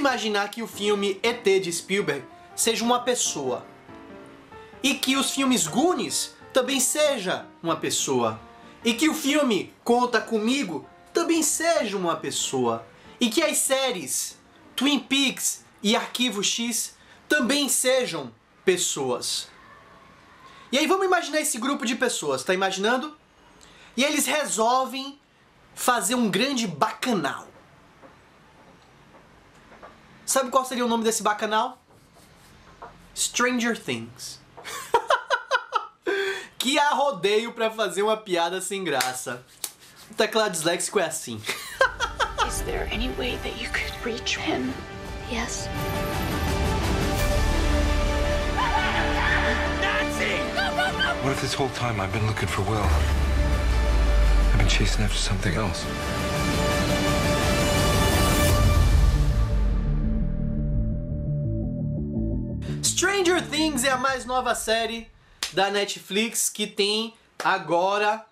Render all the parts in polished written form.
imaginar que o filme E.T. de Spielberg seja uma pessoa. E que os filmes Goonies também seja uma pessoa. E que o filme Conta Comigo também seja uma pessoa. E que as séries Twin Peaks e Arquivo X também sejam pessoas. E aí vamos imaginar esse grupo de pessoas, tá imaginando? E eles resolvem fazer um grande bacanal. Sabe qual seria o nome desse bacanal? Stranger Things. Que arrodeio pra fazer uma piada sem graça. O teclado disléxico é assim. Is there any way that you could reach him? Yes. Nazi! Go, go, go! What if this whole time I've been looking for Will? I've been chasing after something else. Stranger Things é a mais nova série da Netflix que tem agora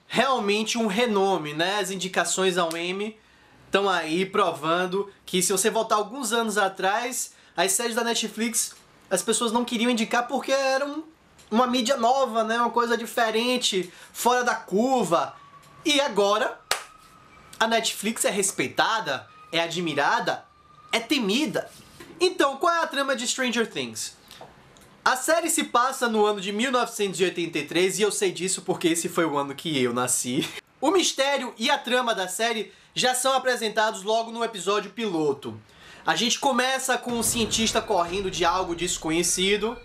realmente um renome, né? As indicações ao Emmy estão aí provando que se você voltar alguns anos atrás, as séries da Netflix as pessoas não queriam indicar porque eram uma mídia nova, né? Uma coisa diferente, fora da curva. E agora a Netflix é respeitada, é admirada, é temida. Então, qual é a trama de Stranger Things? A série se passa no ano de 1983 e eu sei disso porque esse foi o ano que eu nasci. O mistério e a trama da série já são apresentados logo no episódio piloto. A gente começa com um cientista correndo de algo desconhecido.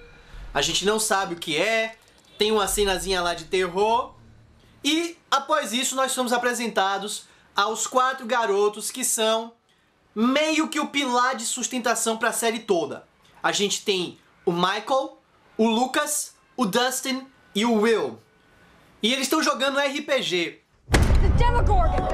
A gente não sabe o que é, tem uma cenazinha lá de terror. E após isso nós somos apresentados aos 4 garotos que são meio que o pilar de sustentação para a série toda. A gente tem o Michael, o Lucas, o Dustin e o Will. E eles estão jogando RPG. The Demogorgon!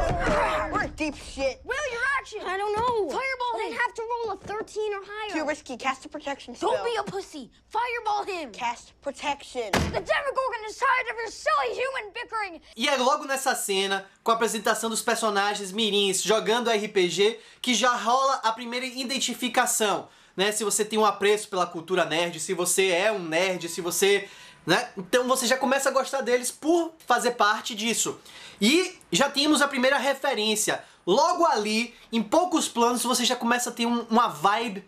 We're in deep shit. Will, your action! I don't know. Fireball him! I have to roll a 13 or higher. Too risky. Cast a protection spell. Don't be a pussy. Fireball him! Cast protection. The Demogorgon is tired of your silly human bickering. E é logo nessa cena, com a apresentação dos personagens mirins jogando RPG, que já rola a primeira identificação, né? Se você tem um apreço pela cultura nerd, se você é um nerd, se você... né? Então você já começa a gostar deles por fazer parte disso. E já temos a primeira referência. Logo ali, em poucos planos, você já começa a ter uma vibe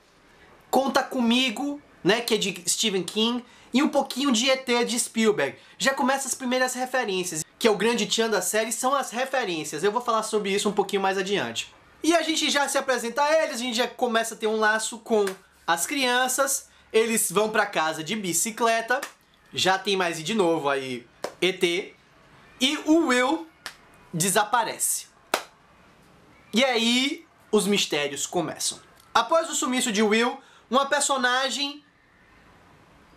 Conta Comigo, né? Que é de Stephen King, e um pouquinho de E.T. de Spielberg. Já começa as primeiras referências, que é o grande tchan da série, são as referências. Eu vou falar sobre isso um pouquinho mais adiante. E a gente já se apresenta a eles, a gente já começa a ter um laço com as crianças. Eles vão pra casa de bicicleta. Já tem mais de novo aí E.T. E o Will desaparece. E aí os mistérios começam. Após o sumiço de Will, uma personagem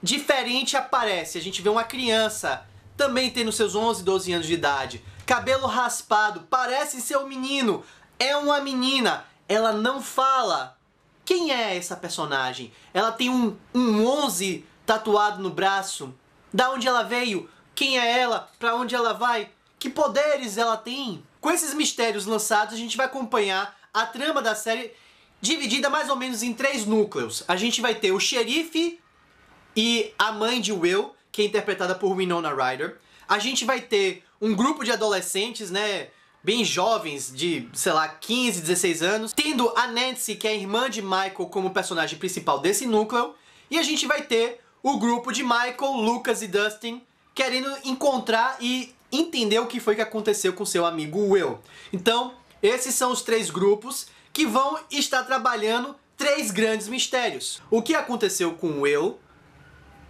diferente aparece. A gente vê uma criança, também tendo seus 11, 12 anos de idade. Cabelo raspado, parece ser um menino. É uma menina, ela não fala. Quem é essa personagem? Ela tem um 11 tatuado no braço. Da onde ela veio? Quem é ela? Pra onde ela vai? Que poderes ela tem? Com esses mistérios lançados, a gente vai acompanhar a trama da série dividida mais ou menos em 3 núcleos. A gente vai ter o xerife e a mãe de Will, que é interpretada por Winona Ryder. A gente vai ter um grupo de adolescentes, né, bem jovens, de, sei lá, 15, 16 anos, tendo a Nancy, que é a irmã de Michael, como personagem principal desse núcleo. E a gente vai ter o grupo de Michael, Lucas e Dustin querendo encontrar e entender o que foi que aconteceu com seu amigo Will. Então, esses são os 3 grupos que vão estar trabalhando 3 grandes mistérios. O que aconteceu com Will,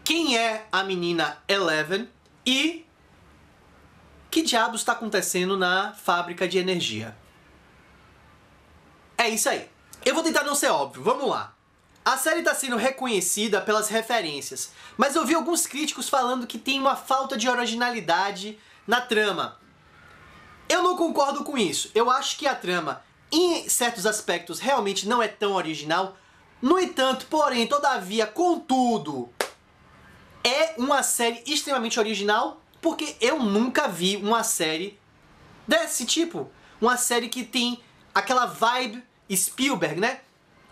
quem é a menina Eleven e que diabos está acontecendo na fábrica de energia. É isso aí. Eu vou tentar não ser óbvio, vamos lá. A série está sendo reconhecida pelas referências, mas eu vi alguns críticos falando que tem uma falta de originalidade na trama. Eu não concordo com isso. Eu acho que a trama, em certos aspectos, realmente não é tão original. No entanto, porém, todavia, contudo, é uma série extremamente original, porque eu nunca vi uma série desse tipo. Uma série que tem aquela vibe Spielberg, né?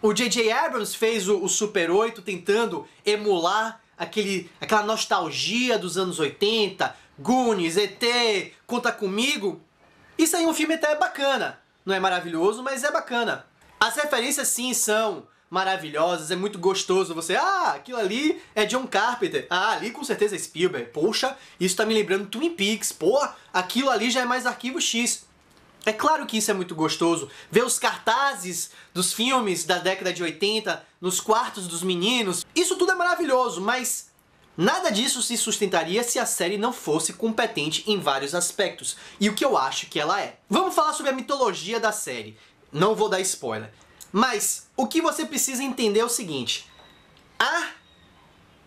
O J.J. Abrams fez o Super 8 tentando emular aquela nostalgia dos anos 80, Goonies, E.T., Conta Comigo. Isso aí é um filme até bacana. Não é maravilhoso, mas é bacana. As referências sim são maravilhosas, é muito gostoso você... Ah, aquilo ali é John Carpenter. Ah, ali com certeza é Spielberg. Poxa, isso tá me lembrando Twin Peaks. Pô, aquilo ali já é mais Arquivo X. É claro que isso é muito gostoso. Ver os cartazes dos filmes da década de 80 nos quartos dos meninos. Isso tudo é maravilhoso, mas nada disso se sustentaria se a série não fosse competente em vários aspectos. E o que eu acho que ela é. Vamos falar sobre a mitologia da série. Não vou dar spoiler. Mas o que você precisa entender é o seguinte. Há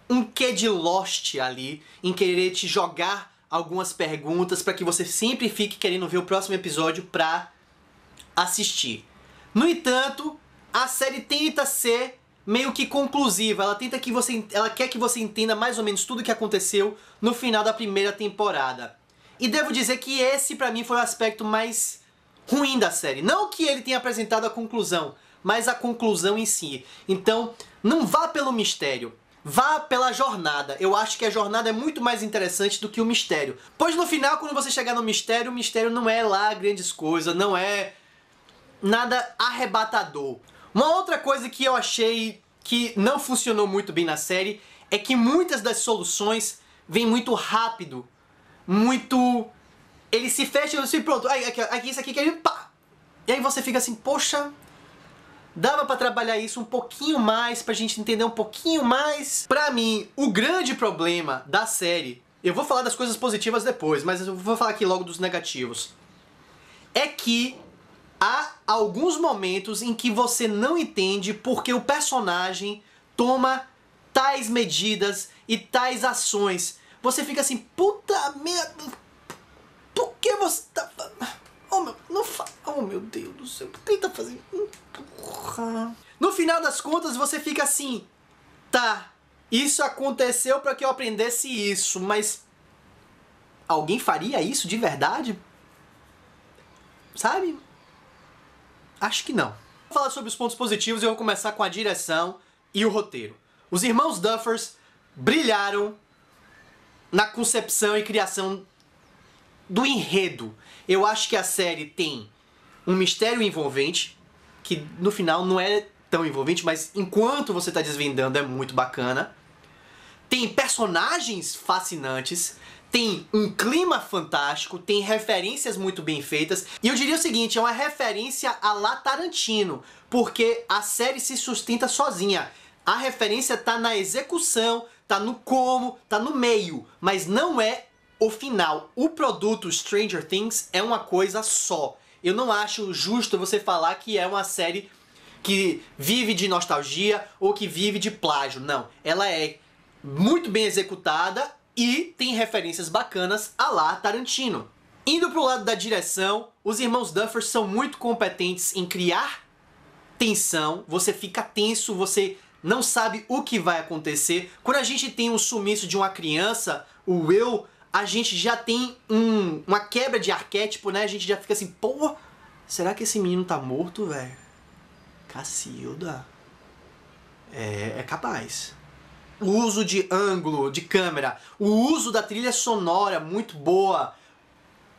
um quê de Lost ali em querer te jogar algumas perguntas para que você sempre fique querendo ver o próximo episódio para assistir. No entanto, a série tenta ser meio que conclusiva. Ela quer que você entenda mais ou menos tudo o que aconteceu no final da primeira temporada. E devo dizer que esse para mim foi o aspecto mais ruim da série. Não que ele tenha apresentado a conclusão, mas a conclusão em si. Então, não vá pelo mistério. Vá pela jornada. Eu acho que a jornada é muito mais interessante do que o mistério. Pois no final, quando você chegar no mistério, o mistério não é lá grandes coisas, não é nada arrebatador. Uma outra coisa que eu achei que não funcionou muito bem na série é que muitas das soluções vêm muito rápido. Ele se fecha e assim, pronto, aqui isso aqui que ele pá. E aí você fica assim, poxa, dava pra trabalhar isso um pouquinho mais, pra gente entender um pouquinho mais. Pra mim, o grande problema da série, eu vou falar das coisas positivas depois, mas eu vou falar aqui logo dos negativos, é que há alguns momentos em que você não entende porque o personagem toma tais medidas e tais ações. Você fica assim, puta merda, por que você tá... Oh meu, não fala. Oh meu Deus do céu, por que ele tá fazendo? Porra. No final das contas, você fica assim, tá, isso aconteceu pra que eu aprendesse isso, mas alguém faria isso de verdade? Sabe? Acho que não. Vou falar sobre os pontos positivos e eu vou começar com a direção e o roteiro. Os irmãos Duffers brilharam na concepção e criação do enredo. Eu acho que a série tem um mistério envolvente, que no final não é tão envolvente, mas enquanto você está desvendando é muito bacana. Tem personagens fascinantes, tem um clima fantástico, tem referências muito bem feitas. E eu diria o seguinte, é uma referência a la Tarantino, porque a série se sustenta sozinha. A referência tá na execução, tá no como, tá no meio, mas não é o final. O produto Stranger Things é uma coisa só. Eu não acho justo você falar que é uma série que vive de nostalgia ou que vive de plágio. Não, ela é muito bem executada e tem referências bacanas a la Tarantino. Indo pro lado da direção, os irmãos Duffer são muito competentes em criar tensão. Você fica tenso, você não sabe o que vai acontecer. Quando a gente tem um sumiço de uma criança, o Will, a gente já tem uma quebra de arquétipo, né? A gente já fica assim, pô, será que esse menino tá morto, velho? Cacilda. É capaz. O uso de ângulo, de câmera, o uso da trilha sonora muito boa,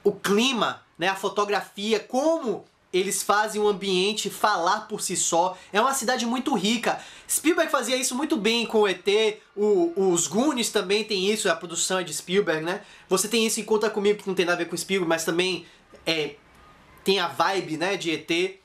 o clima, né? A fotografia, como eles fazem o ambiente falar por si só. É uma cidade muito rica. Spielberg fazia isso muito bem com o E.T., os Goonies também tem isso, a produção é de Spielberg, né? Você tem isso em Conta Comigo, que não tem nada a ver com Spielberg, mas também tem a vibe, né, de E.T.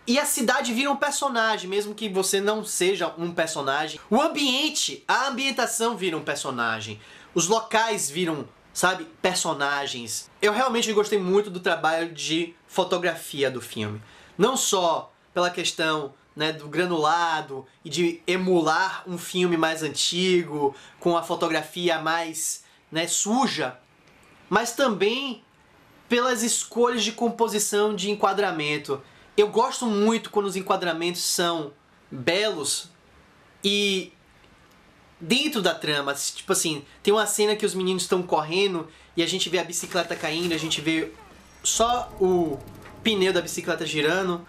E a cidade vira um personagem, mesmo que você não seja um personagem. O ambiente, a ambientação vira um personagem. Os locais viram, sabe, personagens. Eu realmente gostei muito do trabalho de fotografia do filme. Não só pela questão, né, do granulado e de emular um filme mais antigo, com a fotografia mais, né, suja, mas também pelas escolhas de composição de enquadramento. Eu gosto muito quando os enquadramentos são belos e dentro da trama, tipo assim, tem uma cena que os meninos estão correndo e a gente vê a bicicleta caindo, a gente vê só o pneu da bicicleta girando,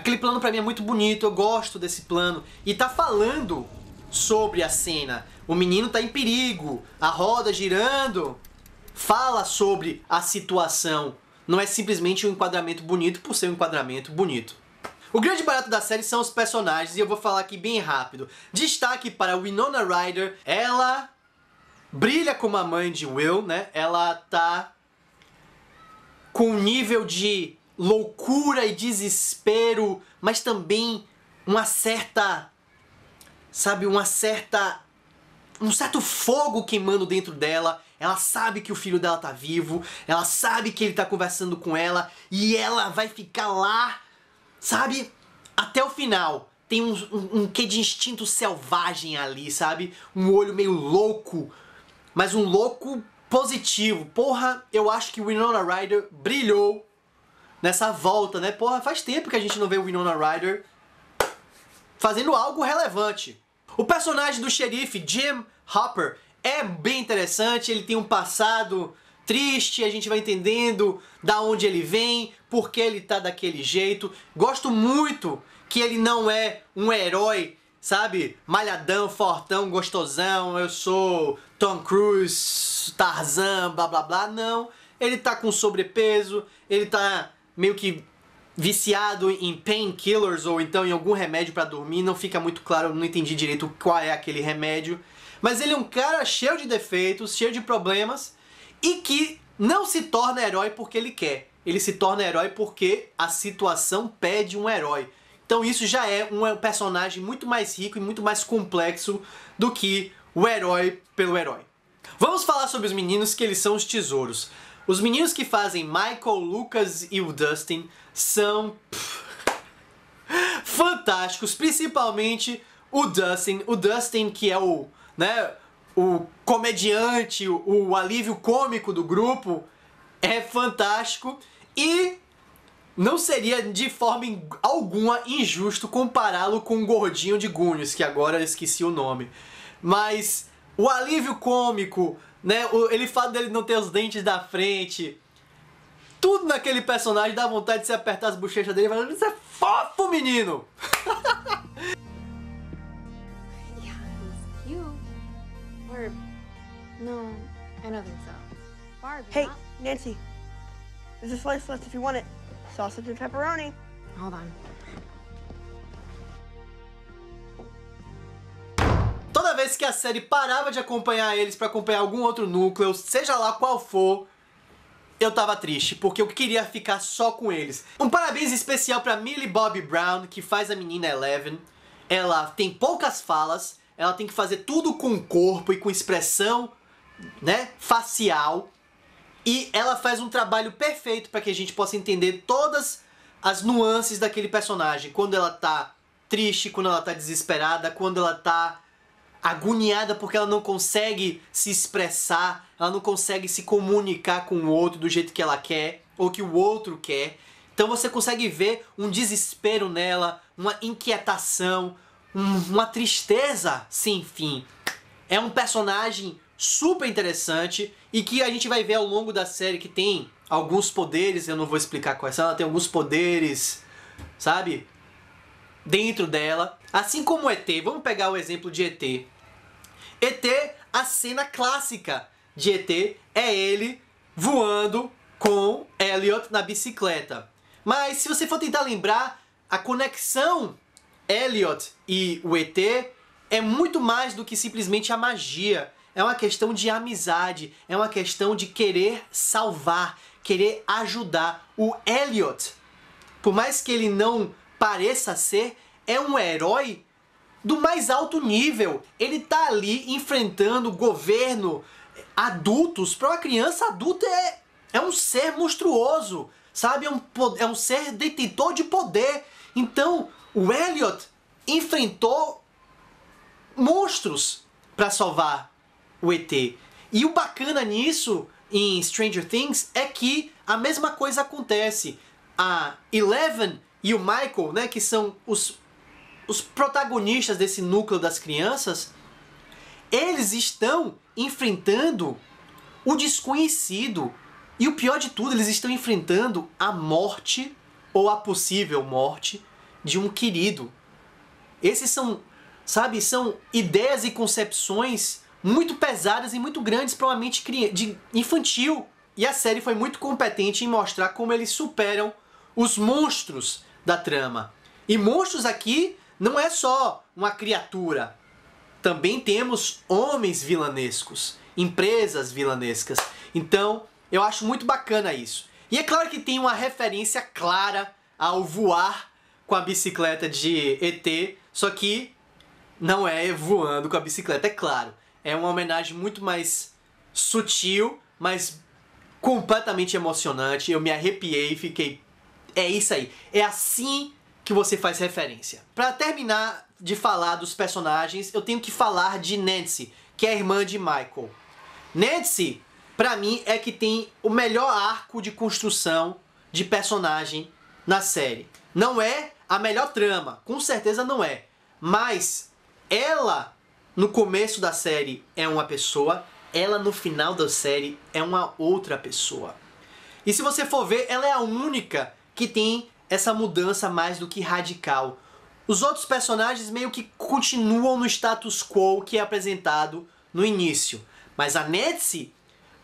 Aquele plano pra mim é muito bonito, eu gosto desse plano. E tá falando sobre a cena. O menino tá em perigo, a roda girando. Fala sobre a situação. Não é simplesmente um enquadramento bonito por ser um enquadramento bonito. O grande barato da série são os personagens e eu vou falar aqui bem rápido. Destaque para Winona Ryder. Ela brilha como a mãe de Will, né? Ela tá com um nível de loucura e desespero, mas também uma certa, sabe, um certo fogo queimando dentro dela. Ela sabe que o filho dela tá vivo, ela sabe que ele tá conversando com ela e ela vai ficar lá, sabe, até o final. Tem um quê de instinto selvagem ali, sabe? Um olho meio louco, mas um louco positivo. Porra, eu acho que Winona Ryder brilhou nessa volta, né? Porra, faz tempo que a gente não vê o Winona Ryder fazendo algo relevante. O personagem do xerife, Jim Hopper, é bem interessante. Ele tem um passado triste, a gente vai entendendo da onde ele vem, por que ele tá daquele jeito. Gosto muito que ele não é um herói, sabe? Malhadão, fortão, gostosão, eu sou Tom Cruise, Tarzan, blá blá blá. Não, ele tá com sobrepeso, ele tá meio que viciado em painkillers ou então em algum remédio pra dormir. Não fica muito claro, eu não entendi direito qual é aquele remédio. Mas ele é um cara cheio de defeitos, cheio de problemas e que não se torna herói porque ele quer. Ele se torna herói porque a situação pede um herói. Então isso já é um personagem muito mais rico e muito mais complexo do que o herói pelo herói. Vamos falar sobre os meninos, que eles são os tesouros. Os meninos que fazem Michael, Lucas e o Dustin são fantásticos, principalmente o Dustin. O Dustin, que é o comediante, o alívio cômico do grupo, é fantástico e não seria de forma alguma injusto compará-lo com o gordinho de Goonies, que agora eu esqueci o nome. Mas o alívio cômico, né, ele fala dele não ter os dentes da frente, tudo naquele personagem dá vontade de se apertar as bochechas dele e falar: "Isso é fofo, menino!" Or no, I don't think so. Barbie. Hey, Nancy. There's a slice left if you want it. Sausage and pepperoni. Hold on. Toda vez que a série parava de acompanhar eles pra acompanhar algum outro núcleo, seja lá qual for, eu tava triste, porque eu queria ficar só com eles. Um parabéns especial pra Millie Bobby Brown, que faz a menina Eleven. Ela tem poucas falas, ela tem que fazer tudo com o corpo e com expressão, né, facial. E ela faz um trabalho perfeito para que a gente possa entender todas as nuances daquele personagem. Quando ela tá triste, quando ela tá desesperada, quando ela tá agoniada porque ela não consegue se expressar, ela não consegue se comunicar com o outro do jeito que ela quer ou que o outro quer. Então você consegue ver um desespero nela, uma inquietação, uma tristeza sem fim. É um personagem super interessante e que a gente vai ver ao longo da série que tem alguns poderes, eu não vou explicar quais são, ela tem alguns poderes, sabe, dentro dela. Assim como o ET, vamos pegar o exemplo de ET. ET, a cena clássica de ET é ele voando com Elliot na bicicleta. Mas se você for tentar lembrar, a conexão Elliot e o ET é muito mais do que simplesmente a magia. É uma questão de amizade, é uma questão de querer salvar, querer ajudar. O Elliot, por mais que ele não pareça ser, é um herói do mais alto nível. Ele tá ali enfrentando governo, adultos. Para uma criança, adulta é um ser monstruoso, sabe? É um ser detentor de poder. Então, o Elliot enfrentou monstros para salvar o ET. E o bacana nisso, em Stranger Things, é que a mesma coisa acontece. A Eleven e o Michael, né, que são os protagonistas desse núcleo das crianças, eles estão enfrentando o desconhecido. E o pior de tudo, eles estão enfrentando a morte, ou a possível morte, de um querido. Esses são, sabe, são ideias e concepções muito pesadas e muito grandes para uma mente infantil. E a série foi muito competente em mostrar como eles superam os monstros da trama. E monstros aqui não é só uma criatura. Também temos homens vilanescos, empresas vilanescas. Então, eu acho muito bacana isso. E é claro que tem uma referência clara ao voar com a bicicleta de ET, só que não é voando com a bicicleta, é claro. É uma homenagem muito mais sutil, mas completamente emocionante. Eu me arrepiei e fiquei... É isso aí. É assim que você faz referência. Para terminar de falar dos personagens, eu tenho que falar de Nancy, que é a irmã de Michael. Nancy, pra mim, é que tem o melhor arco de construção de personagem na série. Não é a melhor trama, com certeza não é. Mas ela, no começo da série, é uma pessoa, ela no final da série é uma outra pessoa. E se você for ver, ela é a única que tem essa mudança mais do que radical. Os outros personagens meio que continuam no status quo que é apresentado no início. Mas a Nancy,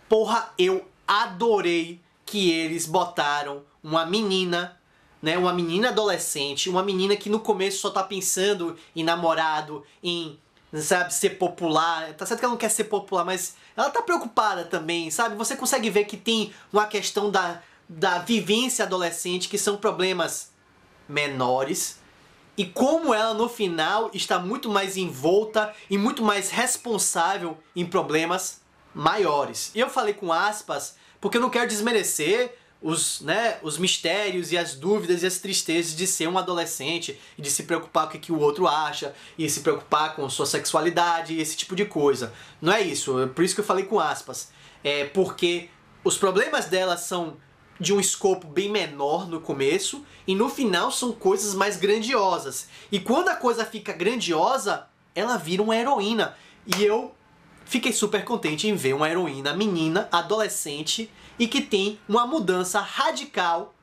porra, eu adorei que eles botaram uma menina, né, uma menina adolescente, uma menina que no começo só tá pensando em namorado, em, sabe, ser popular. Tá certo que ela não quer ser popular, mas ela tá preocupada também, sabe? Você consegue ver que tem uma questão da vivência adolescente, que são problemas menores, e como ela no final está muito mais envolta e muito mais responsável em problemas maiores. E eu falei com aspas porque eu não quero desmerecer os mistérios e as dúvidas e as tristezas de ser um adolescente e de se preocupar com o que o outro acha e se preocupar com sua sexualidade e esse tipo de coisa. Não é isso, é por isso que eu falei com aspas. É porque os problemas dela são de um escopo bem menor no começo e no final são coisas mais grandiosas. E quando a coisa fica grandiosa, ela vira uma heroína. E eu fiquei super contente em ver uma heroína menina, adolescente, e que tem uma mudança radical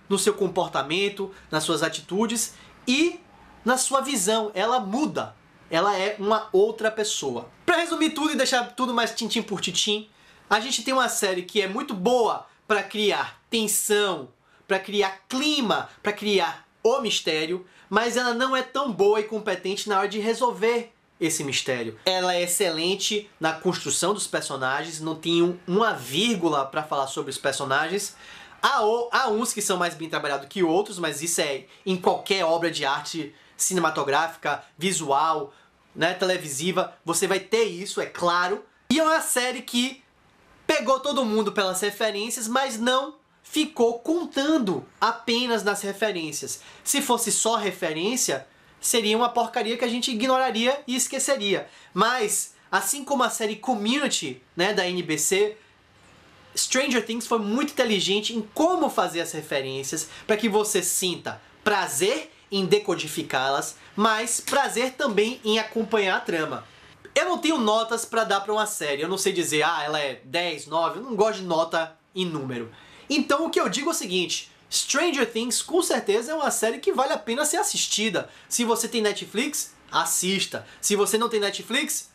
no seu comportamento, nas suas atitudes e na sua visão. Ela muda. Ela é uma outra pessoa. Pra resumir tudo e deixar tudo mais tintim por tintim, a gente tem uma série que é muito boa para criar tensão, para criar clima, para criar o mistério, mas ela não é tão boa e competente na hora de resolver esse mistério. Ela é excelente na construção dos personagens, não tem uma vírgula para falar sobre os personagens. Há uns que são mais bem trabalhados que outros, mas isso é em qualquer obra de arte cinematográfica, visual, né, televisiva, você vai ter isso, é claro. E é uma série que pegou todo mundo pelas referências, mas não ficou contando apenas nas referências. Se fosse só referência, seria uma porcaria que a gente ignoraria e esqueceria. Mas, assim como a série Community, né, da NBC, Stranger Things foi muito inteligente em como fazer as referências para que você sinta prazer em decodificá-las, mas prazer também em acompanhar a trama. Eu não tenho notas pra dar pra uma série, eu não sei dizer, ela é 10, 9, eu não gosto de nota em número. Então o que eu digo é o seguinte, Stranger Things com certeza é uma série que vale a pena ser assistida. Se você tem Netflix, assista. Se você não tem Netflix,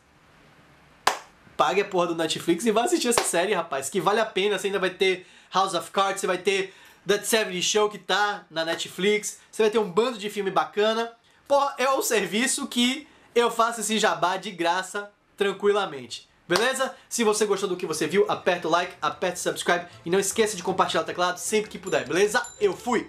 pague a porra do Netflix e vá assistir essa série, rapaz, que vale a pena. Você ainda vai ter House of Cards, você vai ter The 70 Show que tá na Netflix, você vai ter um bando de filme bacana. Porra, é o serviço que eu faço esse jabá de graça, tranquilamente. Beleza? Se você gostou do que você viu, aperta o like, aperta o subscribe e não esqueça de compartilhar o teclado sempre que puder, beleza? Eu fui!